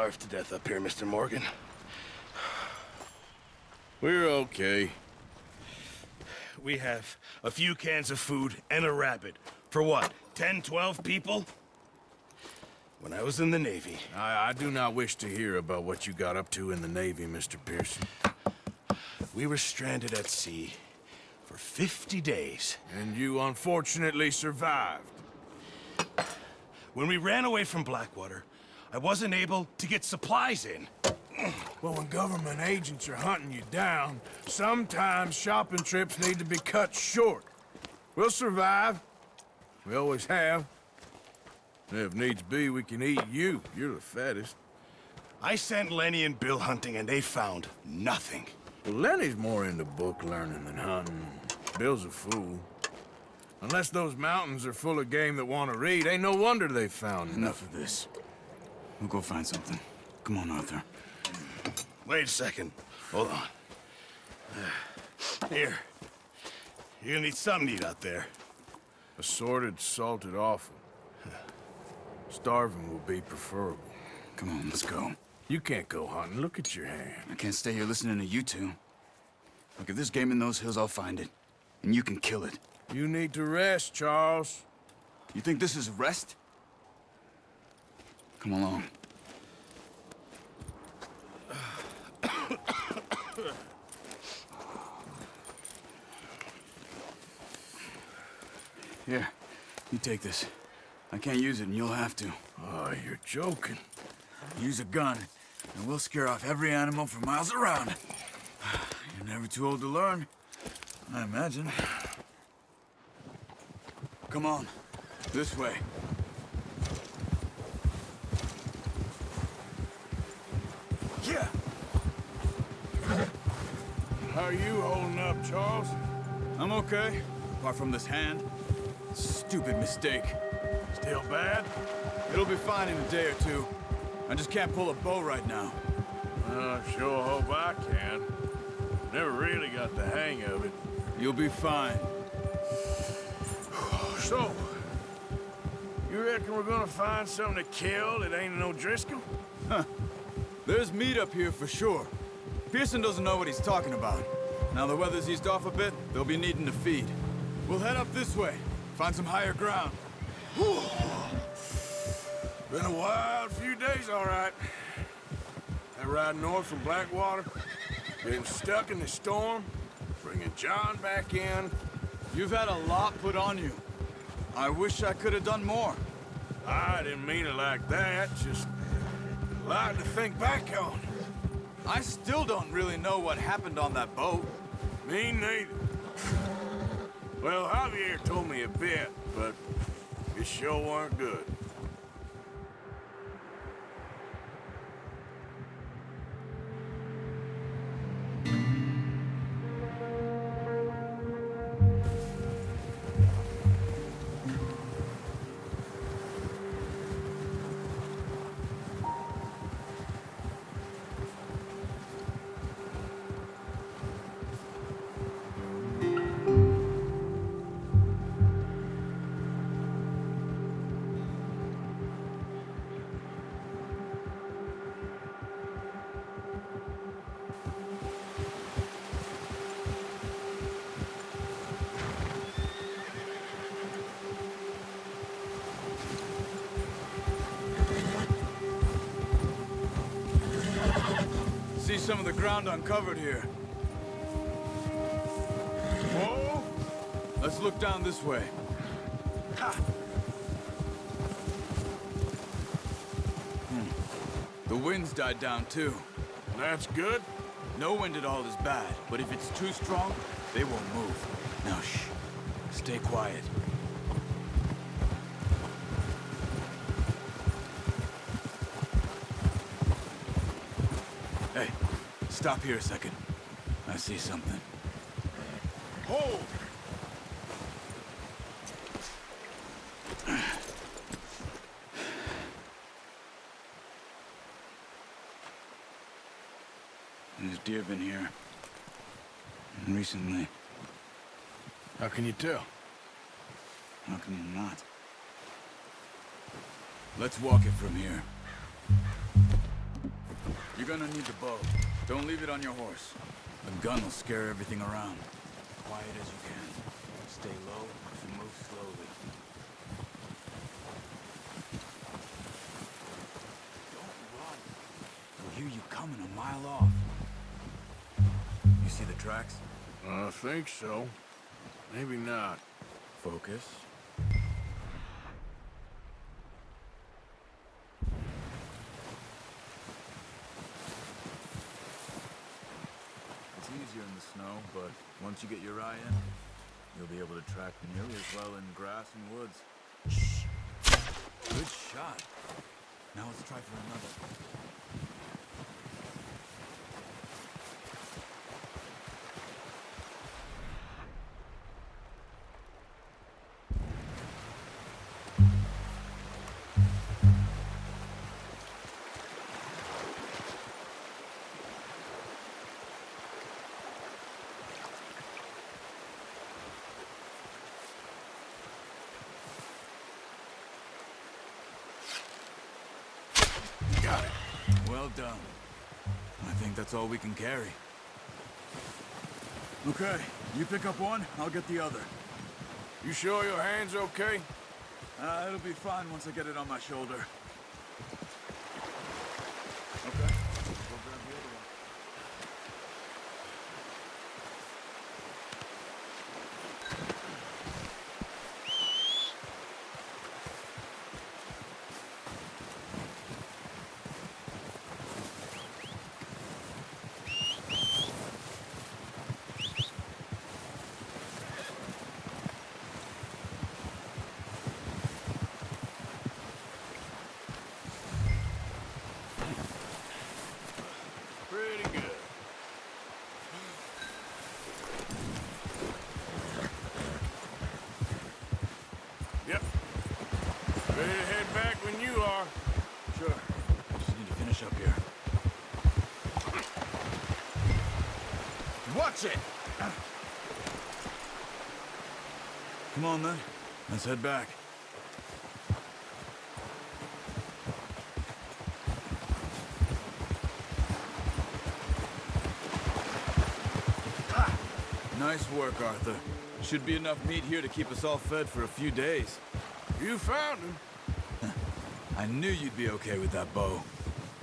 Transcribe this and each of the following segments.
starved to death up here, Mr. Morgan. We're okay. We have a few cans of food and a rabbit. For what, 10, 12 people? When I was in the Navy... I do not wish to hear about what you got up to in the Navy, Mr. Pearson. We were stranded at sea for 50 days. And you unfortunately survived. When we ran away from Blackwater, I wasn't able to get supplies in. Well, when government agents are hunting you down, sometimes shopping trips need to be cut short. We'll survive. We always have. If needs be, we can eat you. You're the fattest. I sent Lenny and Bill hunting, and they found nothing. Well, Lenny's more into book learning than hunting. Bill's a fool. Unless those mountains are full of game that want to read, ain't no wonder they found Enough of this. We'll go find something. Come on, Arthur. Wait a second. Hold on. Here. You're gonna need something to eat out there. Assorted, salted offal. Starving will be preferable. Come on, let's go. You can't go hunting. Look at your hand. I can't stay here listening to you two. Look, if there's game in those hills, I'll find it. And you can kill it. You need to rest, Charles. You think this is rest? Come along. Here, you take this. I can't use it, and you'll have to. Oh, you're joking. Use a gun, and we'll scare off every animal for miles around. You're never too old to learn, I imagine. Come on, this way. Yeah. How are you holding up, Charles? I'm okay, apart from this hand. Stupid mistake. Still bad? It'll be fine in a day or two. I just can't pull a bow right now. I sure hope I can. Never really got the hang of it. You'll be fine. So, you reckon we're gonna find something to kill that ain't no Driscoll? There's meat up here for sure. Pearson doesn't know what he's talking about. Now the weather's eased off a bit, they'll be needing to feed. We'll head up this way, find some higher ground. Been a wild few days, all right. That ride north from Blackwater, getting stuck in the storm, bringing John back in. You've had a lot put on you. I wish I could have done more. I didn't mean it like that, just a lot to think back on. I still don't really know what happened on that boat. Me neither. Well, Javier told me a bit, but it sure weren't good. See some of the ground uncovered here. Whoa! Let's look down this way. The wind's died down too. That's good. No wind at all is bad, but if it's too strong, they won't move. Now shh. Stay quiet. Hey, stop here a second. I see something. Hold! There's deer been here. Recently. How can you tell? How can you not? Let's walk it from here. You're gonna need the bow. Don't leave it on your horse. A gun will scare everything around. Quiet as you can. Stay low and move slowly. Don't run. We'll hear you coming a mile off. You see the tracks? I think so. Maybe not. Focus. It's easier in the snow, but once you get your eye in, you'll be able to track nearly as well in grass and woods. Shh! Good shot. Now let's try for another. Got it. Well done. I think that's all we can carry. Okay, you pick up one, I'll get the other. You sure your hand's okay? It'll be fine once I get it on my shoulder. Okay, go grab the other one. Pretty good. Yep. Ready to head back when you are. Sure. Just need to finish up here. Watch it! Come on then. Let's head back. Nice work, Arthur. Should be enough meat here to keep us all fed for a few days. You found him. I knew you'd be okay with that bow.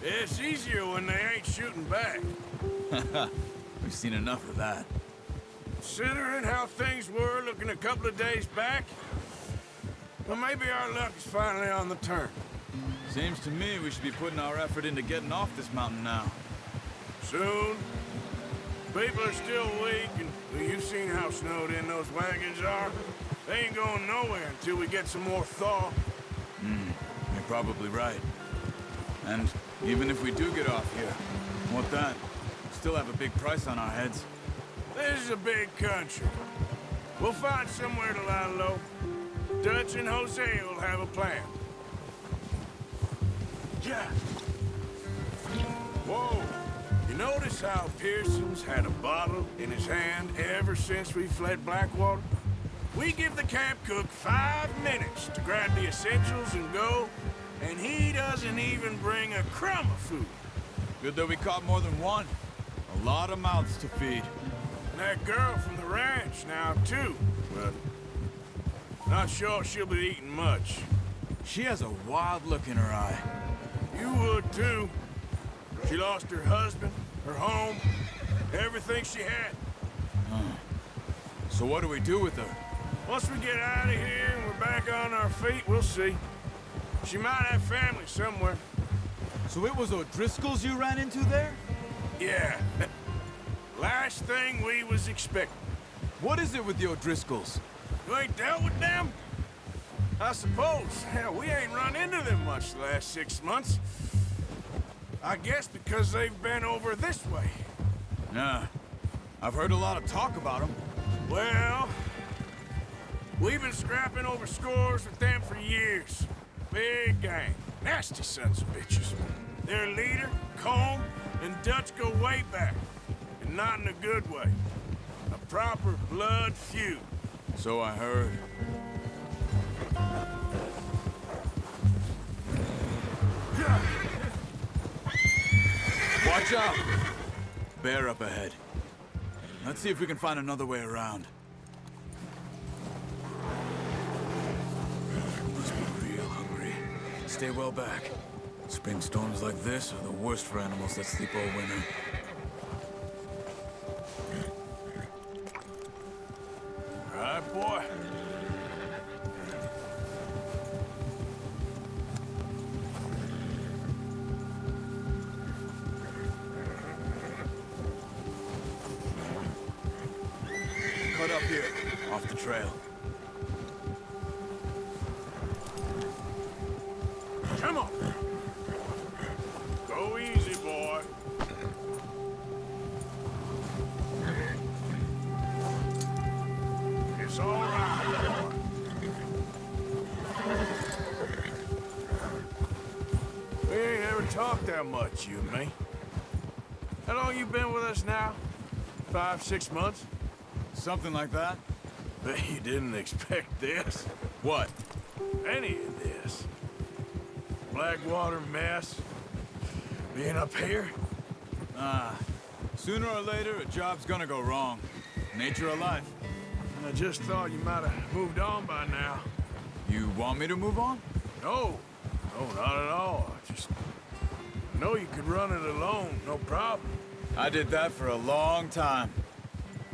It's easier when they ain't shooting back. We've seen enough of that. Considering how things were looking a couple of days back, well, maybe our luck is finally on the turn. Seems to me we should be putting our effort into getting off this mountain now. Soon. People are still weak, and well, you've seen how snowed in those wagons are. They ain't going nowhere until we get some more thaw. You're probably right. And even if we do get off here, what then? Still have a big price on our heads. This is a big country. We'll find somewhere to lie low. Dutch and Jose will have a plan. Yeah. Whoa. You notice how Pearson's had a bottle in his hand ever since we fled Blackwater? We give the camp cook 5 minutes to grab the essentials and go, and he doesn't even bring a crumb of food. Good that we caught more than one. A lot of mouths to feed. And that girl from the ranch now, too. But not sure she'll be eating much. She has a wild look in her eye. You would, too. She lost her husband, her home, everything she had. So what do we do with her? Once we get out of here and we're back on our feet, we'll see. She might have family somewhere. So it was O'Driscoll's you ran into there? Yeah. Last thing we was expecting. What is it with the O'Driscolls? You ain't dealt with them? I suppose. Hell, we ain't run into them much the last 6 months. I guess because they've been over this way. Nah. I've heard a lot of talk about them. Well, we've been scrapping over scores with them for years. Big gang. Nasty sons of bitches. Their leader, Combe, and Dutch go way back. And not in a good way. A proper blood feud. So I heard. Watch out! Bear up ahead. Let's see if we can find another way around. Must be real hungry. Stay well back. Spring storms like this are the worst for animals that sleep all winter. All right, boy. Cut up here, off the trail. Come on. Go easy, boy. It's all right, boy. We ain't ever talked that much, you and me. How long you been with us now? 5, 6 months? Something like that? Bet you didn't expect this. What? Any of this. Blackwater mess. Being up here? Sooner or later, a job's gonna go wrong. Nature of life. I just thought you might have moved on by now. You want me to move on? No. No, not at all. I just know you could run it alone, no problem. I did that for a long time.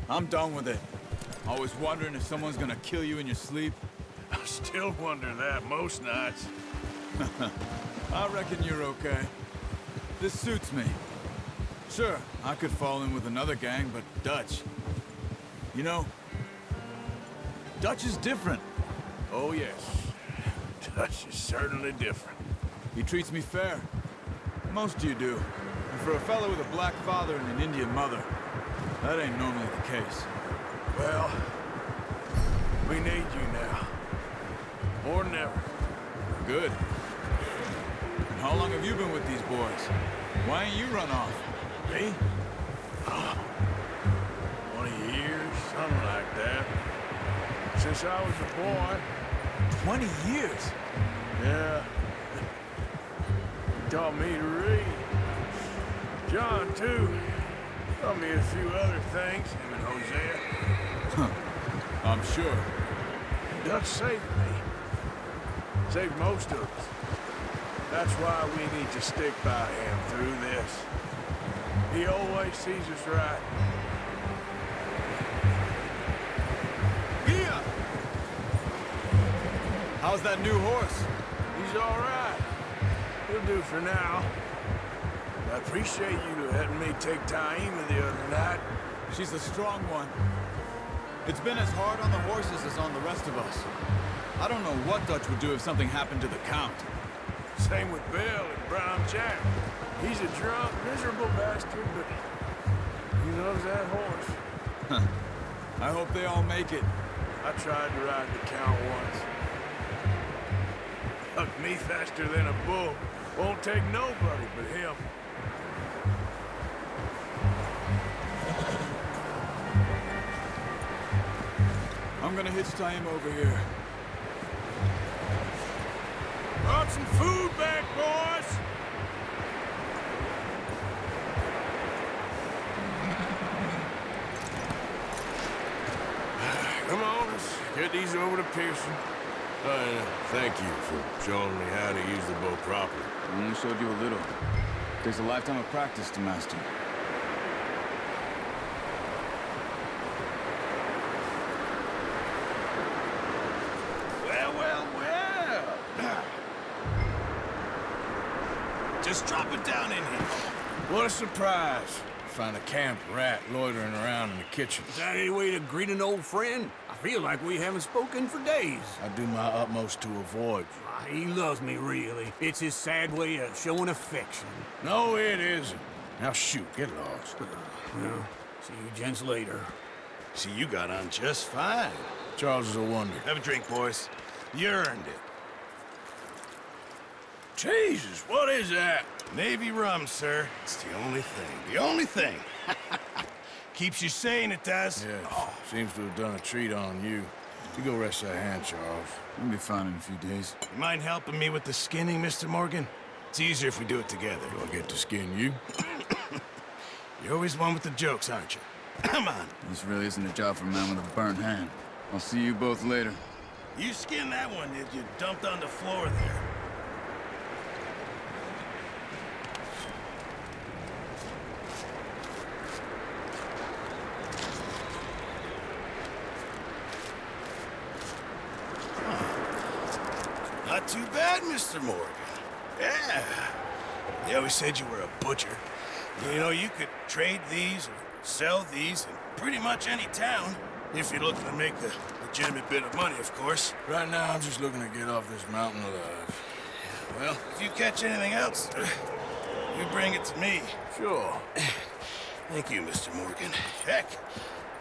I'm done with it. Always wondering if someone's gonna kill you in your sleep. I still wonder that most nights. I reckon you're okay. This suits me. Sure, I could fall in with another gang, but Dutch... You know, Dutch is different. Oh, yes. Dutch is certainly different. He treats me fair. Most of you do. And for a fellow with a black father and an Indian mother, that ain't normally the case. Well, we need you now. More than ever. Good. And how long have you been with these boys? Why ain't you run off? Me? 20 years, something like that. Since I was a boy. 20 years? Yeah. He taught me to read. John, too. Taught me a few other things, him and Hosea. I'm sure. Dutch saved me. Saved most of us. That's why we need to stick by him through this. He always sees us right. Mia! How's that new horse? He's all right. He'll do for now. I appreciate you letting me take Taima the other night. She's a strong one. It's been as hard on the horses as on the rest of us. I don't know what Dutch would do if something happened to the Count. Same with Bill and Brown Jack. He's a drunk, miserable bastard, but he loves that horse. I hope they all make it. I tried to ride the Count once. Hucked me faster than a bull. Won't take nobody but him. I'm gonna hitch him over here. Brought some food back, boys! Come on, let's get these over to Pearson. Thank you for showing me how to use the bow properly. I only showed you a little. Takes a lifetime of practice to master. Well, well, well. Just drop it down in here. What a surprise. Find a camp rat loitering around in the kitchen. Is that any way to greet an old friend? I feel like we haven't spoken for days. I do my utmost to avoid you. He loves me, really. It's his sad way of showing affection. No, it isn't. Now shoot, get lost. Well, see you gents later. See, you got on just fine. Charles is a wonder. Have a drink, boys. You earned it. Jesus, what is that? Navy rum, sir. It's the only thing. The only thing. Keeps you sane, it does. Yes, seems to have done a treat on you. You go rest that hand, Charles. We'll be fine in a few days. You mind helping me with the skinning, Mr. Morgan? It's easier if we do it together. Do I get to skin you? You're always one with the jokes, aren't you? Come on. This really isn't a job for a man with a burnt hand. I'll see you both later. You skinned that one that you dumped on the floor there. Not too bad, Mr. Morgan. Yeah. They always said you were a butcher. You know, you could trade these or sell these in pretty much any town. If you're looking to make a legitimate bit of money, of course. Right now, I'm just looking to get off this mountain alive. Well, if you catch anything else, you bring it to me. Sure. Thank you, Mr. Morgan. Heck,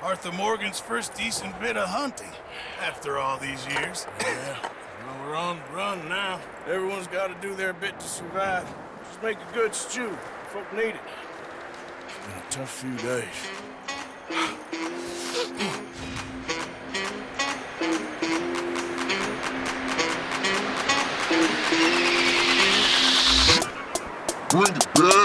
Arthur Morgan's first decent bit of hunting after all these years. Yeah. Well, we're on the run now. Everyone's got to do their bit to survive. Just make a good stew. Folk need it. It's been a tough few days. Bring it back.